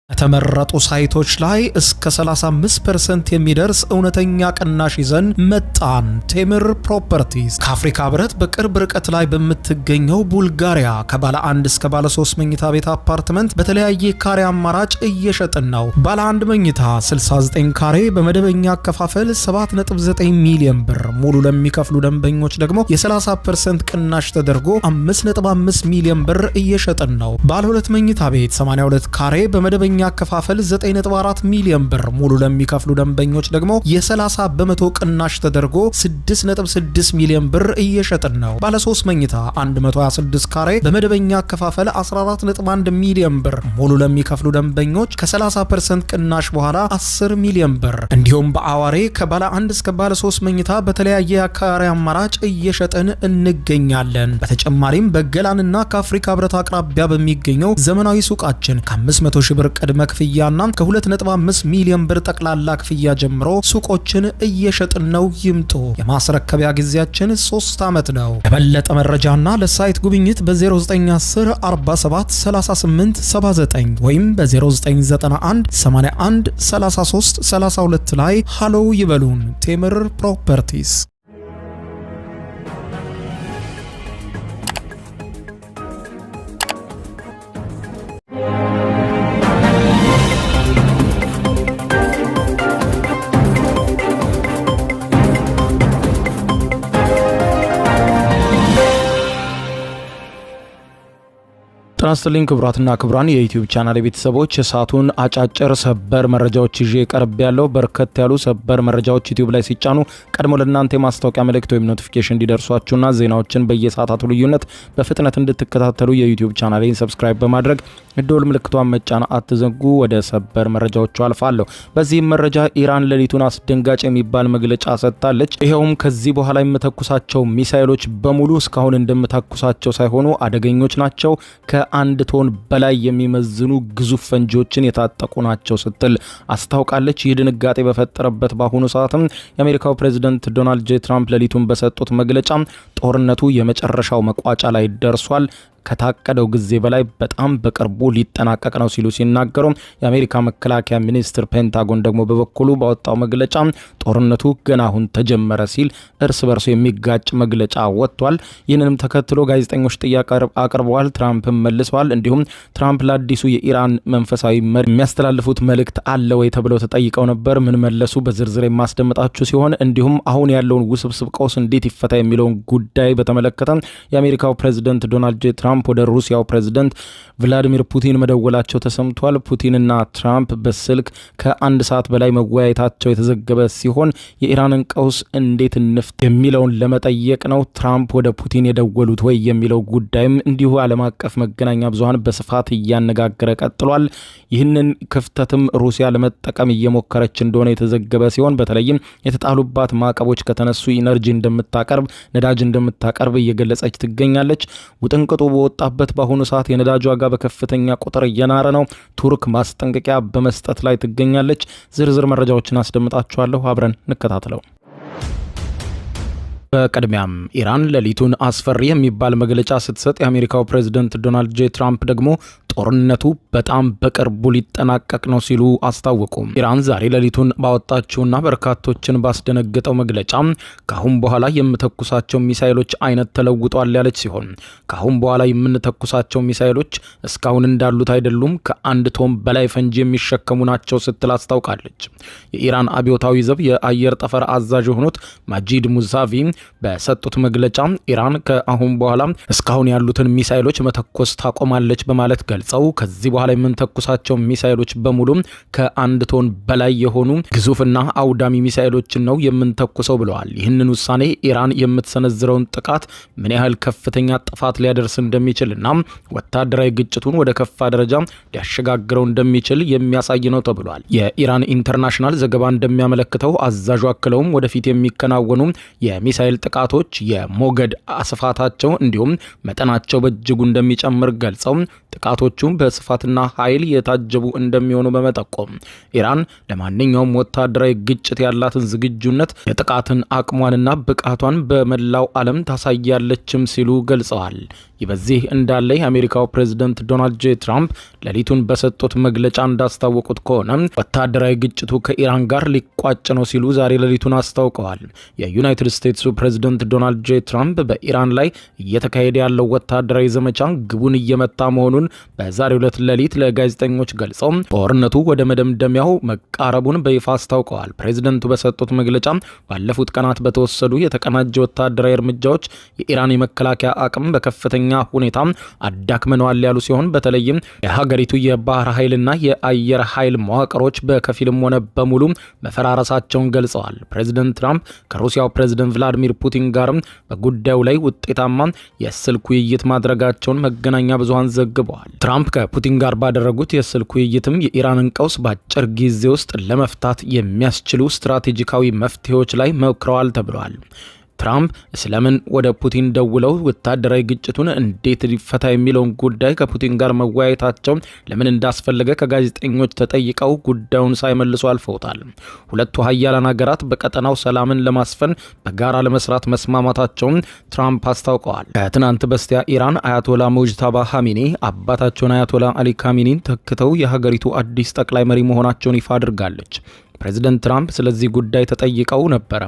የተመረጡ ሳይቶች ላይ እስከ 35% የሚደርስ እውነተኛ ቅናሽ ይዘን መጣን። ቴምር ፕሮፐርቲስ ከአፍሪካ ህብረት በቅርብ ርቀት ላይ በምትገኘው ቡልጋሪያ ከባለ 1 እስከ ባለ 3 መኝታ ቤት አፓርትመንት በተለያየ ካሬ አማራጭ እየሸጥን ነው። ባለ 1 መኝታ 69 ካሬ በመደበኛ አከፋፈል 7.9 ሚሊዮን ብር፣ ሙሉ ለሚከፍሉ ደንበኞች ደግሞ የ30% ቅናሽ ተደርጎ 5.5 ሚሊዮን ብር እየሸጥን ነው። ባለ 2 መኝታ ቤት 82 ካሬ በመደበኛ አከፋፈል 9.4 ሚሊዮን ብር፣ ሙሉ ለሚከፍሉ ደንበኞች ደግሞ የ30 በመቶ ቅናሽ ተደርጎ 6.6 ሚሊዮን ብር እየሸጥን ነው። ባለ 3 መኝታ 126 ካሬ በመደበኛ አከፋፈል 14.1 ሚሊዮን ብር፣ ሙሉ ለሚከፍሉ ደንበኞች ከ30% ቅናሽ በኋላ 10 ሚሊዮን ብር። እንዲሁም በአዋሬ ከባለ 1 እስከ ባለ 3 መኝታ በተለያየ ካሬ አማራጭ እየሸጥን እንገኛለን። በተጨማሪም በገላንና ከአፍሪካ ህብረት አቅራቢያ በሚገኘው ዘመናዊ ሱቃችን ከ500 ሺህ ብር ቅድመ ክፍያና ከ2.5 ሚሊዮን ብር ጠቅላላ ክፍያ ጀምሮ ሱቆችን እየሸጥን ነው። ይምጡ። የማስረከቢያ ጊዜያችን 3 ዓመት ነው። ለበለጠ መረጃና ለሳይት ጉብኝት በ0910 47 38 79 ወይም በ0991 81 33 32 ላይ ሃሎ ይበሉን። ቴምር ፕሮፐርቲስ። ትራንስሊንክ ክብራትና ክብራን የዩቲዩብ ቻናል ቤተሰቦች የሳቱን አጫጭር ሰበር መረጃዎች ይዤ ቀርብ ያለው በርከት ያሉ ሰበር መረጃዎች ዩቲዩብ ላይ ሲጫኑ ቀድሞ ለእናንተ የማስታወቂያ መልእክት ወይም ኖቲፊኬሽን እንዲደርሷችሁና ዜናዎችን በየሰዓታቱ ልዩነት በፍጥነት እንድትከታተሉ የዩቲዩብ ቻናሌን ሰብስክራይብ በማድረግ ደወል ምልክቷን መጫን አትዘንጉ። ወደ ሰበር መረጃዎቹ አልፋለሁ። በዚህም መረጃ ኢራን ሌሊቱን አስደንጋጭ የሚባል መግለጫ ሰጥታለች። ይሄውም ከዚህ በኋላ የምተኩሳቸው ሚሳኤሎች በሙሉ እስካሁን እንደምተኩሳቸው ሳይሆኑ አደገኞች ናቸው፣ ከ1 ቶን በላይ የሚመዝኑ ግዙፍ ፈንጂዎችን የታጠቁ ናቸው ስትል አስታውቃለች። ይህ ድንጋጤ በፈጠረበት በአሁኑ ሰዓትም የአሜሪካው ፕሬዝዳንት ዶናልድ ጄ ትራምፕ ሌሊቱን በሰጡት መግለጫ ጦርነቱ የመጨረሻው መቋጫ ላይ ደርሷል፣ ከታቀደው ጊዜ በላይ በጣም በቅርቡ ሊጠናቀቅ ነው ሲሉ ሲናገሩ፣ የአሜሪካ መከላከያ ሚኒስትር ፔንታጎን ደግሞ በበኩሉ ባወጣው መግለጫ ጦርነቱ ገና አሁን ተጀመረ ሲል እርስ በርሱ የሚጋጭ መግለጫ ወጥቷል። ይህንንም ተከትሎ ጋዜጠኞች ጥያቄ አቅርበዋል፣ ትራምፕም መልሰዋል። እንዲሁም ትራምፕ ለአዲሱ የኢራን መንፈሳዊ መሪ የሚያስተላልፉት መልእክት አለ ወይ ተብለው ተጠይቀው ነበር። ምን መለሱ? በዝርዝር የማስደምጣችሁ ሲሆን እንዲሁም አሁን ያለውን ውስብስብ ቀውስ እንዴት ይፈታ የሚለውን ጉዳይ በተመለከተ የአሜሪካው ፕሬዝዳንት ዶናልድ ጄ ትራምፕ ወደ ሩሲያው ፕሬዝዳንት ቭላዲሚር ፑቲን መደወላቸው ተሰምቷል። ፑቲንና ትራምፕ በስልክ ከ1 ሰዓት በላይ መወያየታቸው የተዘገበ ሲሆን የኢራንን ቀውስ እንዴት እንፍታ የሚለውን ለመጠየቅ ነው ትራምፕ ወደ ፑቲን የደወሉት ወይ የሚለው ጉዳይም እንዲሁ ዓለም አቀፍ መገናኛ ብዙሃን በስፋት እያነጋገረ ቀጥሏል። ይህንን ክፍተትም ሩሲያ ለመጠቀም እየሞከረች እንደሆነ የተዘገበ ሲሆን በተለይም የተጣሉባት ማዕቀቦች ከተነሱ ኢነርጂ እንደምታቀርብ፣ ነዳጅ እንደምታቀርብ እየገለጸች ትገኛለች። ውጥንቅጡ በወጣበት በአሁኑ ሰዓት የነዳጅ ዋጋ በከፍተኛ ቁጥር እየናረ ነው። ቱርክ ማስጠንቀቂያ በመስጠት ላይ ትገኛለች። ዝርዝር መረጃዎችን አስደምጣችኋለሁ፣ አብረን እንከታተለው። በቅድሚያም ኢራን ሌሊቱን አስፈሪ የሚባል መግለጫ ስትሰጥ የአሜሪካው ፕሬዝዳንት ዶናልድ ጄ ትራምፕ ደግሞ ጦርነቱ በጣም በቅርቡ ሊጠናቀቅ ነው ሲሉ አስታወቁ። ኢራን ዛሬ ሌሊቱን ባወጣችውና በርካቶችን ባስደነገጠው መግለጫ ካሁን በኋላ የምተኩሳቸው ሚሳኤሎች አይነት ተለውጧል ያለች ሲሆን ካሁን በኋላ የምንተኩሳቸው ሚሳኤሎች እስካሁን እንዳሉት አይደሉም፣ ከ1 ቶን በላይ ፈንጂ የሚሸከሙ ናቸው ስትል አስታውቃለች። የኢራን አብዮታዊ ዘብ የአየር ጠፈር አዛዥ የሆኑት ማጂድ ሙዛቪ በሰጡት መግለጫ ኢራን ከአሁን በኋላ እስካሁን ያሉትን ሚሳኤሎች መተኮስ ታቆማለች በማለት ገልጸው ከዚህ በኋላ የምንተኩሳቸው ሚሳኤሎች በሙሉ ከ1 ቶን በላይ የሆኑ ግዙፍና አውዳሚ ሚሳኤሎችን ነው የምንተኩሰው ብለዋል። ይህንን ውሳኔ ኢራን የምትሰነዝረውን ጥቃት ምን ያህል ከፍተኛ ጥፋት ሊያደርስ እንደሚችልና ወታደራዊ ግጭቱን ወደ ከፋ ደረጃ ሊያሸጋግረው እንደሚችል የሚያሳይ ነው ተብሏል። የኢራን ኢንተርናሽናል ዘገባ እንደሚያመለክተው አዛዡ አክለውም ወደፊት የሚከናወኑ የሚሳኤል የሚሳኤል ጥቃቶች የሞገድ ስፋታቸው እንዲሁም መጠናቸው በእጅጉ እንደሚጨምር ገልጸው ጥቃቶቹ በስፋትና ኃይል የታጀቡ እንደሚሆኑ በመጠቆም ኢራን ለማንኛውም ወታደራዊ ግጭት ያላትን ዝግጁነት የጥቃትን አቅሟንና ብቃቷን በመላው ዓለም ታሳያለችም ሲሉ ገልጸዋል። ይህ በዚህ እንዳለ የአሜሪካው ፕሬዝዳንት ዶናልድ ጄ ትራምፕ ሌሊቱን በሰጡት መግለጫ እንዳስታወቁት ከሆነ ወታደራዊ ግጭቱ ከኢራን ጋር ሊቋጭ ነው ሲሉ ዛሬ ሌሊቱን አስታውቀዋል። የዩናይትድ ስቴትሱ ፕሬዝዳንት ዶናልድ ጄ ትራምፕ በኢራን ላይ እየተካሄደ ያለው ወታደራዊ ዘመቻ ግቡን እየመታ መሆኑን በዛሬው ዕለት ሌሊት ለጋዜጠኞች ገልጸው ጦርነቱ ወደ መደምደሚያው መቃረቡን በይፋ አስታውቀዋል። ፕሬዝዳንቱ በሰጡት መግለጫ ባለፉት ቀናት በተወሰዱ የተቀናጀ ወታደራዊ እርምጃዎች የኢራን የመከላከያ አቅም በከፍተኛ ሁኔታ አዳክመነዋል ያሉ ሲሆን በተለይም የሀገሪቱ የባህር ኃይልና የአየር ኃይል መዋቅሮች በከፊልም ሆነ በሙሉ መፈራረሳቸውን ገልጸዋል። ፕሬዝዳንት ትራምፕ ከሩሲያው ፕሬዝዳንት ቭላዲሚር ፑቲን ጋርም በጉዳዩ ላይ ውጤታማ የስልክ ውይይት ማድረጋቸውን መገናኛ ብዙሃን ዘግበዋል። ትራምፕ ከፑቲን ጋር ባደረጉት የስልክ ውይይትም የኢራንን ቀውስ በአጭር ጊዜ ውስጥ ለመፍታት የሚያስችሉ ስትራቴጂካዊ መፍትሄዎች ላይ መክረዋል ተብሏል። ትራምፕ ስለምን ወደ ፑቲን ደውለው ወታደራዊ ግጭቱን እንዴት ሊፈታ የሚለውን ጉዳይ ከፑቲን ጋር መወያየታቸው ለምን እንዳስፈለገ ከጋዜጠኞች ተጠይቀው ጉዳዩን ሳይመልሱ አልፈውታል። ሁለቱ ሀያላን ሀገራት በቀጠናው ሰላምን ለማስፈን በጋራ ለመስራት መስማማታቸውን ትራምፕ አስታውቀዋል። ከትናንት በስቲያ ኢራን አያቶላ ሙጅታባ ኻሜኒ አባታቸውን አያቶላ አሊ ካሚኒን ተክተው የሀገሪቱ አዲስ ጠቅላይ መሪ መሆናቸውን ይፋ አድርጋለች። ፕሬዝዳንት ትራምፕ ስለዚህ ጉዳይ ተጠይቀው ነበረ።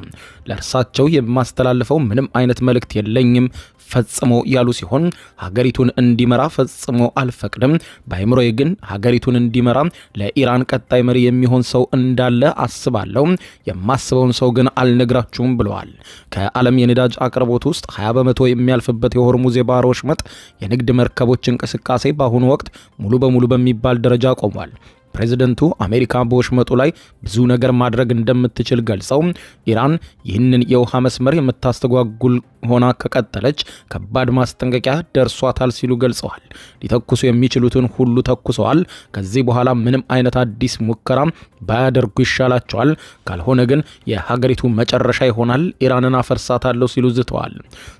ለእርሳቸው የማስተላልፈው ምንም አይነት መልእክት የለኝም ፈጽሞ ያሉ ሲሆን ሀገሪቱን እንዲመራ ፈጽሞ አልፈቅድም፣ በአይምሮዬ ግን ሀገሪቱን እንዲመራ ለኢራን ቀጣይ መሪ የሚሆን ሰው እንዳለ አስባለሁ፣ የማስበውን ሰው ግን አልነግራችሁም ብለዋል። ከዓለም የነዳጅ አቅርቦት ውስጥ 20 በመቶ የሚያልፍበት የሆርሙዝ የባህር ወሽመጥ የንግድ መርከቦች እንቅስቃሴ በአሁኑ ወቅት ሙሉ በሙሉ በሚባል ደረጃ ቆሟል። ፕሬዝደንቱ አሜሪካ በወሽመጡ ላይ ብዙ ነገር ማድረግ እንደምትችል ገልጸው ኢራን ይህንን የውሃ መስመር የምታስተጓጉል ሆና ከቀጠለች ከባድ ማስጠንቀቂያ ደርሷታል ሲሉ ገልጸዋል። ሊተኩሱ የሚችሉትን ሁሉ ተኩሰዋል። ከዚህ በኋላ ምንም አይነት አዲስ ሙከራ ባያደርጉ ይሻላቸዋል፣ ካልሆነ ግን የሀገሪቱ መጨረሻ ይሆናል፣ ኢራንን አፈርሳታለሁ ሲሉ ዝተዋል።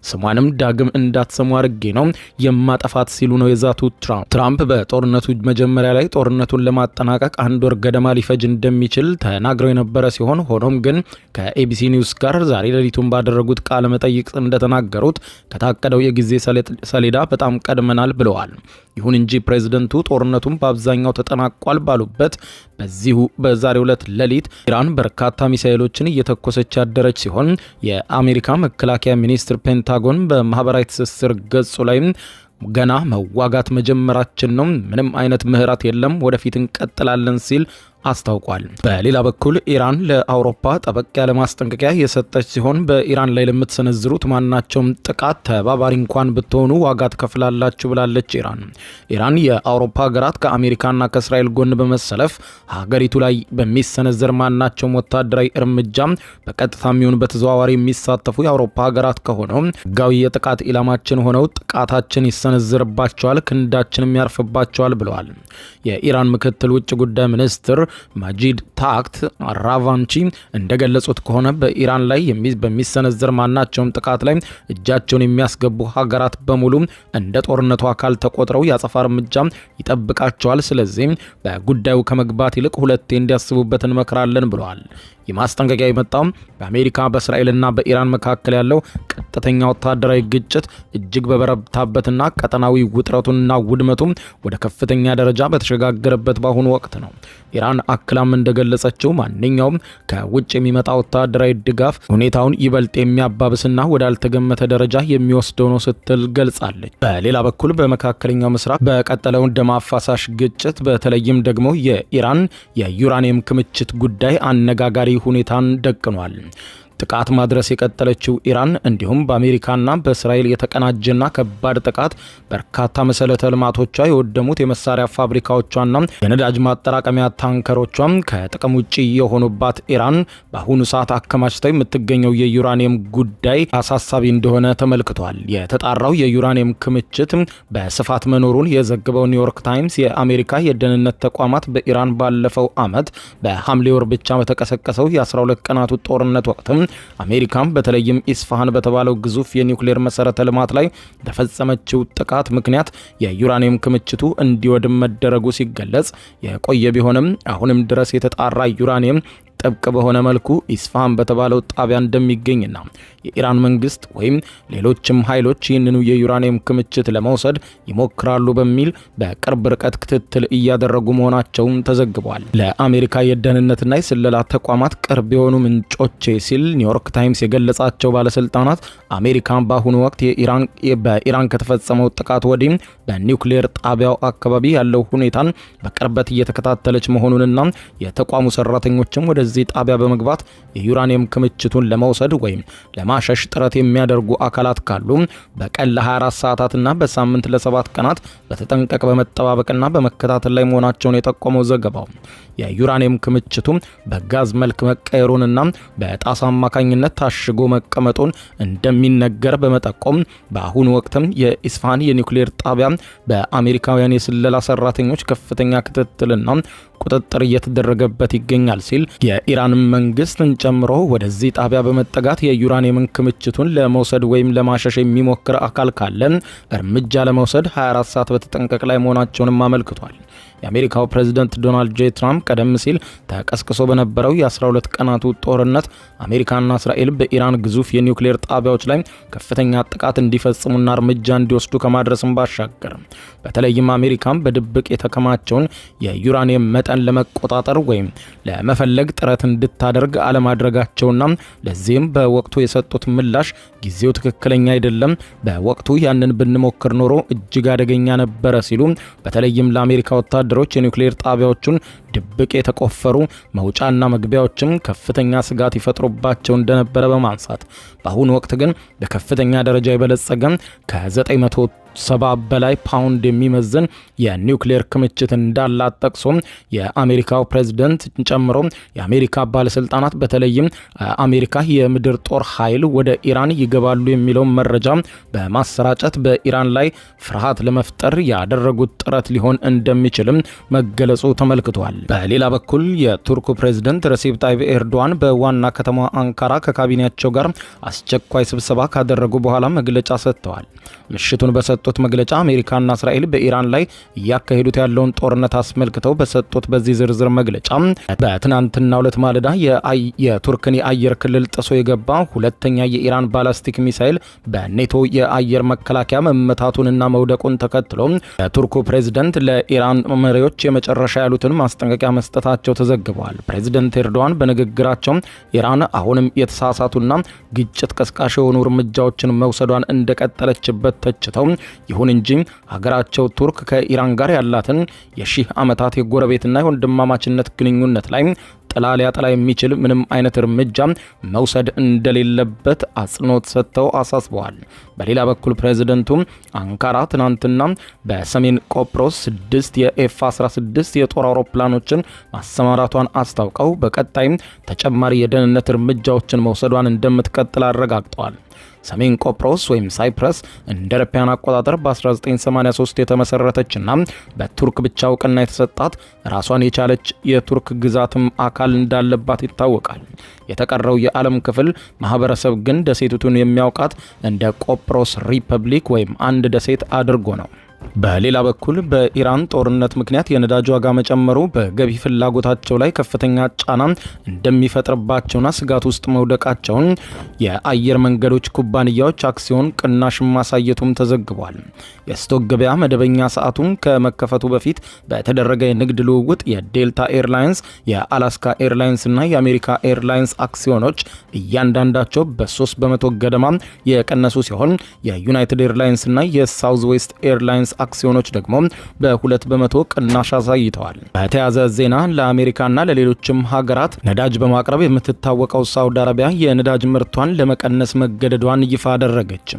ስሟንም ዳግም እንዳትሰሙ አድርጌ ነው የማጠፋት ሲሉ ነው የዛቱት ትራምፕ በጦርነቱ መጀመሪያ ላይ ጦርነቱን ለማጠናቀቅ 1 ወር ገደማ ሊፈጅ እንደሚችል ተናግረው የነበረ ሲሆን ሆኖም ግን ከኤቢሲ ኒውስ ጋር ዛሬ ሌሊቱን ባደረጉት ቃለ መጠይቅ እንደተናገሩት ከታቀደው የጊዜ ሰሌዳ በጣም ቀድመናል ብለዋል። ይሁን እንጂ ፕሬዝደንቱ ጦርነቱን በአብዛኛው ተጠናቋል ባሉበት በዚሁ በዛሬው ዕለት ሌሊት ኢራን በርካታ ሚሳኤሎችን እየተኮሰች ያደረች ሲሆን የአሜሪካ መከላከያ ሚኒስትር ፔንታጎን በማህበራዊ ትስስር ገጹ ላይ ገና መዋጋት መጀመራችን ነው፣ ምንም አይነት ምህረት የለም፣ ወደፊት እንቀጥላለን ሲል አስታውቋል። በሌላ በኩል ኢራን ለአውሮፓ ጠበቅ ያለ ማስጠንቀቂያ የሰጠች ሲሆን በኢራን ላይ ለምትሰነዝሩት ማናቸውም ጥቃት ተባባሪ እንኳን ብትሆኑ ዋጋ ትከፍላላችሁ ብላለች። ኢራን የአውሮፓ ሀገራት ከአሜሪካና ከእስራኤል ጎን በመሰለፍ ሀገሪቱ ላይ በሚሰነዘር ማናቸውም ወታደራዊ እርምጃ በቀጥታ የሚሆን በተዘዋዋሪ የሚሳተፉ የአውሮፓ ሀገራት ከሆነው ህጋዊ የጥቃት ኢላማችን ሆነው ጥቃታችን ይሰነዝርባቸዋል፣ ክንዳችንም ያርፍባቸዋል ብለዋል። የኢራን ምክትል ውጭ ጉዳይ ሚኒስትር ማጂድ ታክት ራቫንቺ እንደገለጹት ከሆነ በኢራን ላይ በሚሰነዘር ማናቸውም ጥቃት ላይ እጃቸውን የሚያስገቡ ሀገራት በሙሉ እንደ ጦርነቱ አካል ተቆጥረው የአጸፋ እርምጃ ይጠብቃቸዋል። ስለዚህ በጉዳዩ ከመግባት ይልቅ ሁለቴ እንዲያስቡበት እንመክራለን ብለዋል። የማስጠንቀቂያ የመጣው በአሜሪካ በእስራኤልና በኢራን መካከል ያለው ቀጥተኛ ወታደራዊ ግጭት እጅግ በበረታበትና ቀጠናዊ ውጥረቱንና ውድመቱም ወደ ከፍተኛ ደረጃ በተሸጋገረበት በአሁኑ ወቅት ነው። ኢራን አክላም እንደገለጸችው ማንኛውም ከውጭ የሚመጣ ወታደራዊ ድጋፍ ሁኔታውን ይበልጥ የሚያባብስና ወዳልተገመተ ደረጃ የሚወስደው ነው ስትል ገልጻለች። በሌላ በኩል በመካከለኛው ምስራቅ በቀጠለው ደም አፋሳሽ ግጭት በተለይም ደግሞ የኢራን የዩራኒየም ክምችት ጉዳይ አነጋጋሪ ሁኔታን ደቅኗል። ጥቃት ማድረስ የቀጠለችው ኢራን እንዲሁም በአሜሪካና በእስራኤል የተቀናጀና ከባድ ጥቃት በርካታ መሰረተ ልማቶቿ የወደሙት የመሳሪያ ፋብሪካዎቿና የነዳጅ ማጠራቀሚያ ታንከሮቿም ከጥቅም ውጪ የሆኑባት ኢራን በአሁኑ ሰዓት አከማችታ የምትገኘው የዩራኒየም ጉዳይ አሳሳቢ እንደሆነ ተመልክቷል። የተጣራው የዩራኒየም ክምችት በስፋት መኖሩን የዘገበው ኒውዮርክ ታይምስ የአሜሪካ የደህንነት ተቋማት በኢራን ባለፈው ዓመት በሐምሌ ወር ብቻ በተቀሰቀሰው የ12 ቀናቱ ጦርነት ወቅትም አሜሪካም በተለይም ኢስፋሃን በተባለው ግዙፍ የኒውክሌር መሰረተ ልማት ላይ በፈጸመችው ጥቃት ምክንያት የዩራኒየም ክምችቱ እንዲወድም መደረጉ ሲገለጽ የቆየ ቢሆንም አሁንም ድረስ የተጣራ ዩራኒየም ጥብቅ በሆነ መልኩ ኢስፋሃን በተባለው ጣቢያ እንደሚገኝና የኢራን መንግስት ወይም ሌሎችም ኃይሎች ይህንኑ የዩራኒየም ክምችት ለመውሰድ ይሞክራሉ በሚል በቅርብ ርቀት ክትትል እያደረጉ መሆናቸውን ተዘግቧል። ለአሜሪካ የደህንነትና የስለላ ተቋማት ቅርብ የሆኑ ምንጮቼ ሲል ኒውዮርክ ታይምስ የገለጻቸው ባለስልጣናት አሜሪካን በአሁኑ ወቅት በኢራን ከተፈጸመው ጥቃት ወዲህ በኒውክሌር ጣቢያው አካባቢ ያለው ሁኔታን በቅርበት እየተከታተለች መሆኑንና የተቋሙ ሰራተኞችም ወደዚህ ጣቢያ በመግባት የዩራኒየም ክምችቱን ለመውሰድ ወይም ለማሸሽ ጥረት የሚያደርጉ አካላት ካሉ በቀን ለ24 ሰዓታትና በሳምንት ለ7 ቀናት በተጠንቀቅ በመጠባበቅና በመከታተል ላይ መሆናቸውን የጠቆመው ዘገባው የዩራኒየም ክምችቱ በጋዝ መልክ መቀየሩንና በጣሳ አማካኝነት ታሽጎ መቀመጡን እንደሚነገር በመጠቆም በአሁኑ ወቅትም የኢስፋሃን የኒውክሌር ጣቢያ በአሜሪካውያን የስለላ ሰራተኞች ከፍተኛ ክትትልና ቁጥጥር እየተደረገበት ይገኛል ሲል የኢራን መንግስትን ጨምሮ ወደዚህ ጣቢያ በመጠጋት የዩራኒየም ክምችቱን ለመውሰድ ወይም ለማሸሽ የሚሞክር አካል ካለ እርምጃ ለመውሰድ 24 ሰዓት በተጠንቀቅ ላይ መሆናቸውንም አመልክቷል። የአሜሪካው ፕሬዝዳንት ዶናልድ ጄ ትራምፕ ቀደም ሲል ተቀስቅሶ በነበረው የ12 ቀናቱ ጦርነት አሜሪካና እስራኤል በኢራን ግዙፍ የኒውክሌር ጣቢያዎች ላይ ከፍተኛ ጥቃት እንዲፈጽሙና እርምጃ እንዲወስዱ ከማድረስም ባሻገር በተለይም አሜሪካን በድብቅ የተከማቸውን የዩራኒየም መጠን ለመቆጣጠር ወይም ለመፈለግ ጥረት እንድታደርግ አለማድረጋቸውና ለዚህም በወቅቱ የሰጡት ምላሽ ጊዜው ትክክለኛ አይደለም፣ በወቅቱ ያንን ብንሞክር ኖሮ እጅግ አደገኛ ነበረ ሲሉ በተለይም ለአሜሪካ ወታደሮች የኒውክሌር ጣቢያዎቹን ድብቅ የተቆፈሩ መውጫና መግቢያዎችም ከፍተኛ ስጋት ይፈጥሩባቸው እንደነበረ በማንሳት በአሁኑ ወቅት ግን በከፍተኛ ደረጃ የበለጸገ ከ970 በላይ ፓውንድ የሚመዝን የኒውክሌር ክምችት እንዳላት ጠቅሶ የአሜሪካው ፕሬዝዳንት ጨምሮ የአሜሪካ ባለስልጣናት በተለይም አሜሪካ የምድር ጦር ኃይል ወደ ኢራን ይገባሉ የሚለውን መረጃ በማሰራጨት በኢራን ላይ ፍርሃት ለመፍጠር ያደረጉት ጥረት ሊሆን እንደሚችልም መገለጹ ተመልክቷል። በሌላ በኩል የቱርኩ ፕሬዝዳንት ረሲፕ ታይብ ኤርዶዋን በዋና ከተማ አንካራ ከካቢኔያቸው ጋር አስቸኳይ ስብሰባ ካደረጉ በኋላ መግለጫ ሰጥተዋል። ምሽቱን በሰጡት መግለጫ አሜሪካና እስራኤል በኢራን ላይ እያካሄዱት ያለውን ጦርነት አስመልክተው በሰጡት በዚህ ዝርዝር መግለጫ በትናንትናው ዕለት ማለዳ የቱርክን የአየር ክልል ጥሶ የገባ ሁለተኛ የኢራን ባላስቲክ ሚሳኤል በኔቶ የአየር መከላከያ መመታቱንና መውደቁን ተከትሎ የቱርኩ ፕሬዝዳንት ለኢራን መሪዎች የመጨረሻ ያሉትን ማስጠንቀቂያ መስጠታቸው ተዘግበዋል። ፕሬዝዳንት ኤርዶዋን በንግግራቸው ኢራን አሁንም የተሳሳቱና ግጭት ቀስቃሽ የሆኑ እርምጃዎችን መውሰዷን እንደቀጠለችበት ተችተው ይሁን እንጂ ሀገራቸው ቱርክ ከኢራን ጋር ያላትን የሺህ ዓመታት የጎረቤትና የወንድማማችነት ግንኙነት ላይ ጥላ ሊያጠላ የሚችል ምንም አይነት እርምጃ መውሰድ እንደሌለበት አጽንኦት ሰጥተው አሳስበዋል። በሌላ በኩል ፕሬዝዳንቱ አንካራ ትናንትና በሰሜን ቆጵሮስ 6 የኤፍ-16 የጦር አውሮፕላኖችን ማሰማራቷን አስታውቀው በቀጣይም ተጨማሪ የደህንነት እርምጃዎችን መውሰዷን እንደምትቀጥል አረጋግጠዋል። ሰሜን ቆጵሮስ ወይም ሳይፕረስ እንደ አውሮፓውያን አቆጣጠር በ1983 የተመሰረተችና በቱርክ ብቻ እውቅና የተሰጣት ራሷን የቻለች የቱርክ ግዛትም አካል እንዳለባት ይታወቃል። የተቀረው የዓለም ክፍል ማህበረሰብ ግን ደሴቲቱን የሚያውቃት እንደ ቆጵሮስ ሪፐብሊክ ወይም አንድ ደሴት አድርጎ ነው። በሌላ በኩል በኢራን ጦርነት ምክንያት የነዳጅ ዋጋ መጨመሩ በገቢ ፍላጎታቸው ላይ ከፍተኛ ጫና እንደሚፈጥርባቸውና ስጋት ውስጥ መውደቃቸውን የአየር መንገዶች ኩባንያዎች አክሲዮን ቅናሽ ማሳየቱም ተዘግቧል። የስቶክ ገበያ መደበኛ ሰዓቱን ከመከፈቱ በፊት በተደረገ የንግድ ልውውጥ የዴልታ ኤርላይንስ፣ የአላስካ ኤርላይንስ እና የአሜሪካ ኤርላይንስ አክሲዮኖች እያንዳንዳቸው በ3 በመቶ ገደማ የቀነሱ ሲሆን የዩናይትድ ኤርላይንስ እና የሳውዝ ዌስት ኤርላይንስ አክሲዮኖች ደግሞ በ2 በመቶ ቅናሽ አሳይተዋል። በተያያዘ ዜና ለአሜሪካና ለሌሎችም ሀገራት ነዳጅ በማቅረብ የምትታወቀው ሳውዲ አረቢያ የነዳጅ ምርቷን ለመቀነስ መገደዷን ይፋ አደረገች።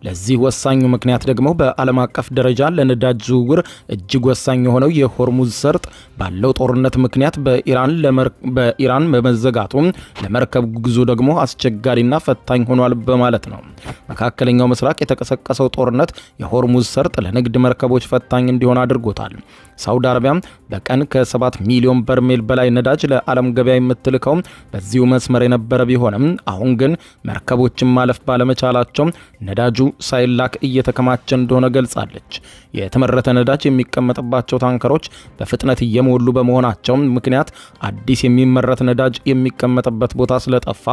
ለዚህ ወሳኙ ምክንያት ደግሞ በዓለም አቀፍ ደረጃ ለነዳጅ ዝውውር እጅግ ወሳኝ የሆነው የሆርሙዝ ሰርጥ ባለው ጦርነት ምክንያት በኢራን በመዘጋቱ ለመርከብ ጉዞ ደግሞ አስቸጋሪና ፈታኝ ሆኗል በማለት ነው። መካከለኛው ምስራቅ የተቀሰቀሰው ጦርነት የሆርሙዝ ሰርጥ ለንግድ መርከቦች ፈታኝ እንዲሆን አድርጎታል። ሳውዲ አረቢያ በቀን ከ7 ሚሊዮን በርሜል በላይ ነዳጅ ለዓለም ገበያ የምትልከው በዚሁ መስመር የነበረ ቢሆንም አሁን ግን መርከቦችን ማለፍ ባለመቻላቸው ነዳጁ ሳይላክ እየተከማቸ እንደሆነ ገልጻለች። የተመረተ ነዳጅ የሚቀመጥባቸው ታንከሮች በፍጥነት እየሞሉ በመሆናቸው ምክንያት አዲስ የሚመረት ነዳጅ የሚቀመጥበት ቦታ ስለጠፋ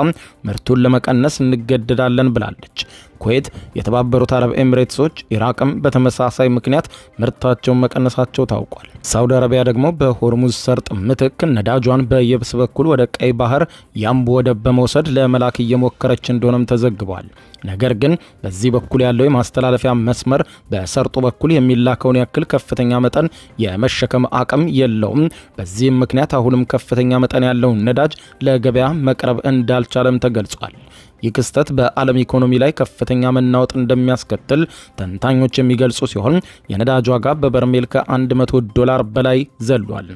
ምርቱን ለመቀነስ እንገደዳለን ብላለች። ኩዌት፣ የተባበሩት አረብ ኤሚሬትሶች፣ ኢራቅም በተመሳሳይ ምክንያት ምርታቸውን መቀነሳቸው ታውቋል። ሳውዲ አረቢያ ደግሞ በሆርሙዝ ሰርጥ ምትክ ነዳጇን በየብስ በኩል ወደ ቀይ ባህር ያምቡ ወደብ በመውሰድ ለመላክ እየሞከረች እንደሆነም ተዘግቧል። ነገር ግን በዚህ በኩል ያለው የማስተላለፊያ መስመር በሰርጡ በኩል የሚላከውን ያክል ከፍተኛ መጠን የመሸከም አቅም የለውም። በዚህም ምክንያት አሁንም ከፍተኛ መጠን ያለው ነዳጅ ለገበያ መቅረብ እንዳልቻለም ተገልጿል። ይህ ክስተት በዓለም ኢኮኖሚ ላይ ከፍተኛ መናወጥ እንደሚያስከትል ተንታኞች የሚገልጹ ሲሆን የነዳጅ ዋጋ በበርሜል $100 በላይ ዘሏል።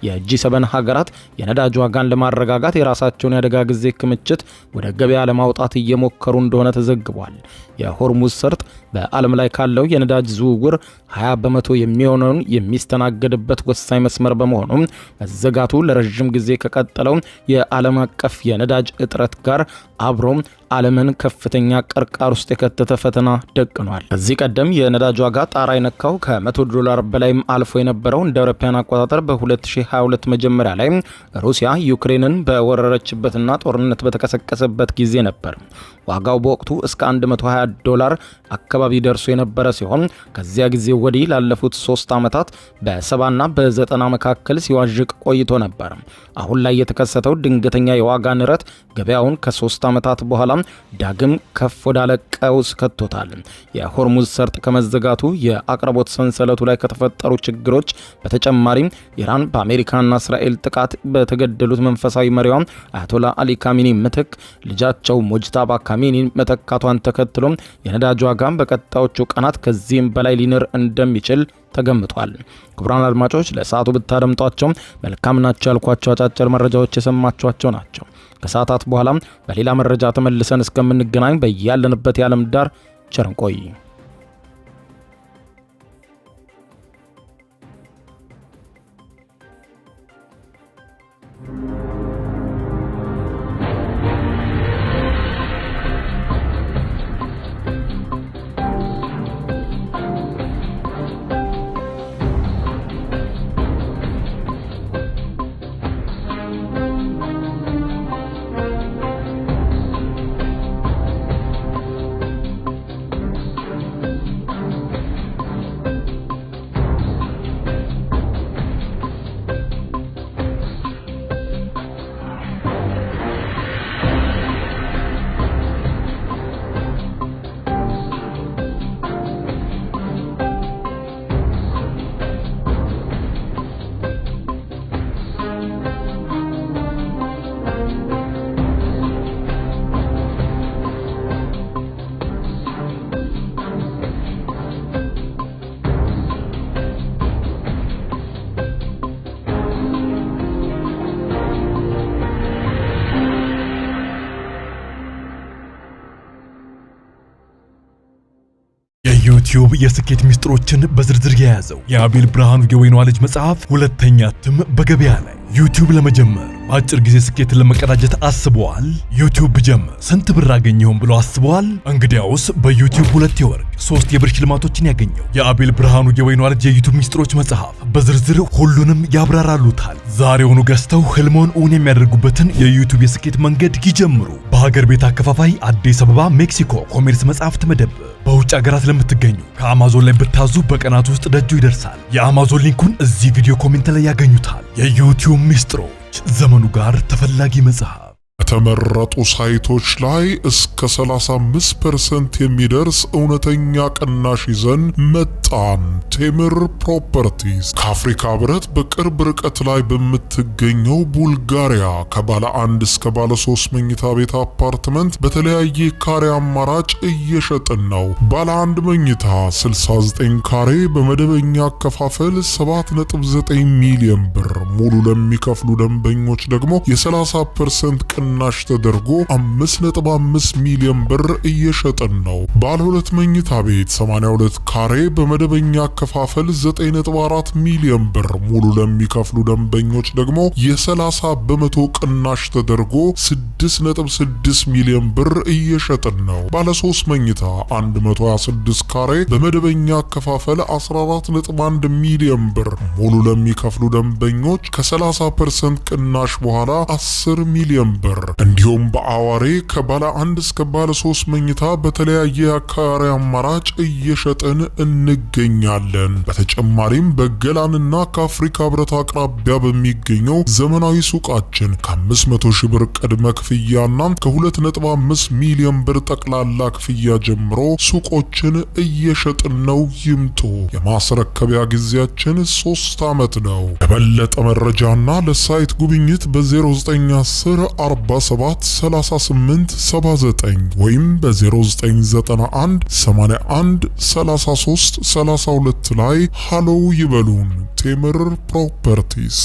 የጂ7 ሀገራት የነዳጅ ዋጋን ለማረጋጋት የራሳቸውን የአደጋ ጊዜ ክምችት ወደ ገበያ ለማውጣት እየሞከሩ እንደሆነ ተዘግቧል። የሆርሙዝ ሰርጥ በዓለም ላይ ካለው የነዳጅ ዝውውር 20 በመቶ የሚሆነውን የሚስተናገድበት ወሳኝ መስመር በመሆኑ መዘጋቱ ለረጅም ጊዜ ከቀጠለው የዓለም አቀፍ የነዳጅ እጥረት ጋር አብሮ ዓለምን ከፍተኛ ቅርቃር ውስጥ የከተተ ፈተና ደቅኗል። ከዚህ ቀደም የነዳጅ ዋጋ ጣራ የነካው $100 በላይም አልፎ የነበረው እንደ አውሮፓውያን አቆጣጠር በ2022 መጀመሪያ ላይ ሩሲያ ዩክሬንን በወረረችበትና ጦርነት በተቀሰቀሰበት ጊዜ ነበር። ዋጋው በወቅቱ እስከ $120 አካባቢ ደርሶ የነበረ ሲሆን ከዚያ ጊዜ ወዲህ ላለፉት 3 ዓመታት በ70 እና በ90 መካከል ሲዋዥቅ ቆይቶ ነበር። አሁን ላይ የተከሰተው ድንገተኛ የዋጋ ንረት ገበያውን ከ3 ዓመታት በኋላ ዳግም ከፍ ወዳለ ቀውስ ከቶታል። የሆርሙዝ ሰርጥ ከመዘጋቱ የአቅርቦት ሰንሰለቱ ላይ ከተፈጠሩ ችግሮች በተጨማሪ ኢራን በአሜሪካና እስራኤል ጥቃት በተገደሉት መንፈሳዊ መሪዋ አያቶላ አሊ ካሚኒ ምትክ ልጃቸው ሞጅታባ ካሚኒ መተካቷን ተከትሎ የነዳጅ ዋጋ በቀጣዮቹ ቀናት ከዚህም በላይ ሊንር እንደሚችል ተገምቷል። ክቡራን አድማጮች ለሰዓቱ ብታደምጧቸው መልካም ናቸው ያልኳቸው አጫጭር መረጃዎች የሰማችኋቸው ናቸው። ከሰዓታት በኋላ በሌላ መረጃ ተመልሰን እስከምንገናኝ በያለንበት የዓለም ዳር ቸር እንቆይ። ዩቲዩብ የስኬት ሚስጥሮችን በዝርዝር የያዘው የአቤል ብርሃኑ የወይኗ ልጅ መጽሐፍ ሁለተኛ እትም በገበያ ላይ። ዩቲዩብ ለመጀመር በአጭር ጊዜ ስኬትን ለመቀዳጀት አስበዋል? ዩቲዩብ ብጀምር ስንት ብር አገኘሁም ብሎ አስበዋል? እንግዲያውስ በዩቲዩብ 2 የወርቅ 3 የብር ሽልማቶችን ያገኘው የአቤል ብርሃኑ የወይኗ ልጅ የዩቲዩብ ሚስጥሮች መጽሐፍ በዝርዝር ሁሉንም ያብራራሉታል። ዛሬውኑ ገዝተው ህልሞን እውን የሚያደርጉበትን የዩቲዩብ የስኬት መንገድ ይጀምሩ። በሀገር ቤት አከፋፋይ አዲስ አበባ ሜክሲኮ ኮሜርስ መጽሐፍት መደብር። በውጭ ሀገራት ለምትገኙ ከአማዞን ላይ ብታዙ በቀናት ውስጥ ደጁ ይደርሳል። የአማዞን ሊንኩን እዚህ ቪዲዮ ኮሜንት ላይ ያገኙታል። የዩቲዩብ ሚስጥሮች፣ ዘመኑ ጋር ተፈላጊ መጽሐፍ። ከተመረጡ ሳይቶች ላይ እስከ 35% የሚደርስ እውነተኛ ቅናሽ ይዘን መጣን። ቴምር ፕሮፐርቲስ ከአፍሪካ ህብረት በቅርብ ርቀት ላይ በምትገኘው ቡልጋሪያ ከባለ 1 እስከ ባለ 3 መኝታ ቤት አፓርትመንት በተለያየ ካሬ አማራጭ እየሸጥን ነው። ባለ 1 መኝታ 69 ካሬ በመደበኛ አከፋፈል 7.9 ሚሊዮን ብር፣ ሙሉ ለሚከፍሉ ደንበኞች ደግሞ የ30% ቅናሽ ቅናሽ ተደርጎ 5.5 ሚሊዮን ብር እየሸጥን ነው። ባለ 2 መኝታ ቤት 82 ካሬ በመደበኛ አከፋፈል 9.4 ሚሊዮን ብር ሙሉ ለሚከፍሉ ደንበኞች ደግሞ የ30 በመቶ ቅናሽ ተደርጎ 6.6 ሚሊዮን ብር እየሸጥን ነው። ባለ 3 መኝታ 126 ካሬ በመደበኛ አከፋፈል 14.1 ሚሊዮን ብር ሙሉ ለሚከፍሉ ደንበኞች ከ30% ቅናሽ በኋላ 10 ሚሊዮን ብር። እንዲሁም በአዋሬ ከባለ 1 እስከ ባለ 3 መኝታ በተለያየ አካባቢ አማራጭ እየሸጥን እንገኛለን። በተጨማሪም በገላንና ከአፍሪካ ህብረት አቅራቢያ በሚገኘው ዘመናዊ ሱቃችን ከ500 ሺህ ብር ቅድመ ክፍያና ከ2.5 ሚሊዮን ብር ጠቅላላ ክፍያ ጀምሮ ሱቆችን እየሸጥን ነው። ይምጡ። የማስረከቢያ ጊዜያችን 3 ዓመት ነው። ለበለጠ መረጃና ለሳይት ጉብኝት በ0910 47 38 79 ወይም በ0991 81 33 32 ላይ ሃሎ ይበሉን። ቴምር ፕሮፐርቲስ